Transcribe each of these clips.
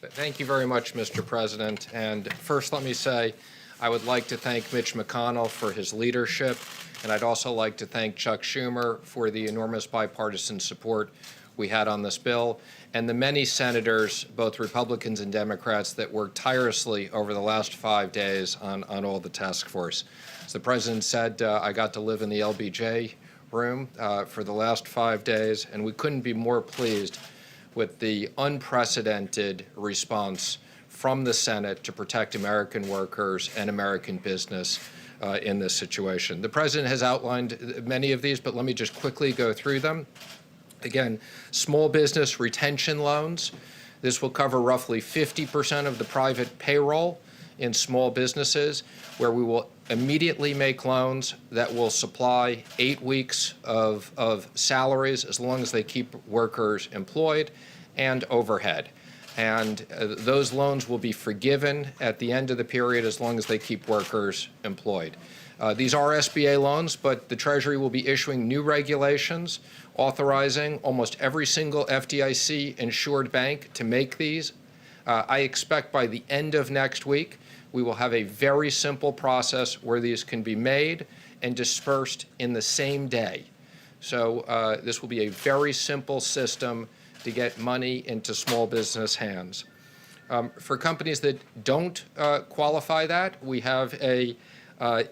Thank you very much, Mr. President. And first, let me say I would like to thank Mitch McConnell for his leadership, and I'd also like to thank Chuck Schumer for the enormous bipartisan support we had on this bill, and the many senators, both Republicans and Democrats, that worked tirelessly over the last 5 days on all the task force. As the President said, I got to live in the LBJ room for the last 5 days, and we couldn't be more pleased with the unprecedented response from the Senate to protect American workers and American business in this situation. The President has outlined many of these, but let me just quickly go through them. Again, small business retention loans. This will cover roughly 50% of the private payroll in small businesses, where we will immediately make loans that will supply 8 weeks of salaries as long as they keep workers employed and overhead. And those loans will be forgiven at the end of the period as long as they keep workers employed. These are SBA loans, but the Treasury will be issuing new regulations authorizing almost every single FDIC-insured bank to make these. I expect by the end of next week, we will have a very simple process where these can be made and dispersed in the same day. So this will be a very simple system to get money into small business hands. For companies that don't qualify that, we have a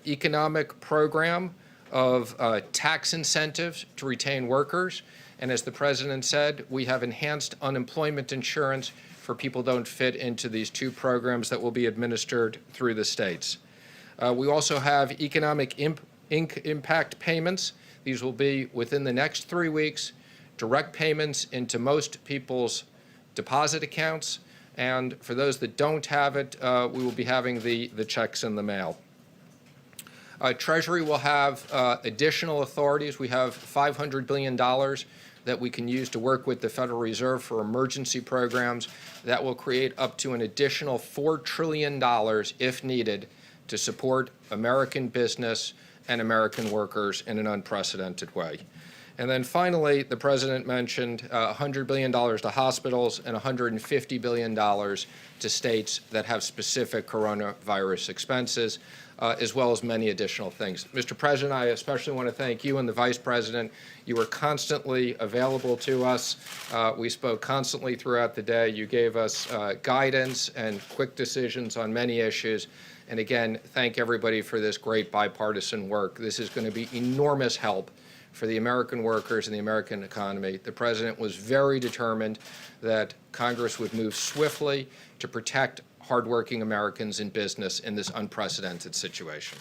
economic program of tax incentives to retain workers. And as the President said, we have enhanced unemployment insurance for people who don't fit into these two programs that will be administered through the states. We also have economic impact payments. These will be within the next 3 weeks, direct payments into most people's deposit accounts. And for those that don't have it, we will be having the checks in the mail. Treasury will have additional authorities. We have $500 billion that we can use to work with the Federal Reserve for emergency programs that will create up to an additional $4 trillion, if needed, to support American business and American workers in an unprecedented way. And then finally, the President mentioned $100 billion to hospitals and $150 billion to states that have specific coronavirus expenses, as well as many additional things. Mr. President, I especially want to thank you and the Vice President. You were constantly available to us. We spoke constantly throughout the day. You gave us guidance and quick decisions on many issues. And again, thank everybody for this great bipartisan work. This is going to be enormous help for the American workers and the American economy. The President was very determined that Congress would move swiftly to protect hardworking Americans in business in this unprecedented situation.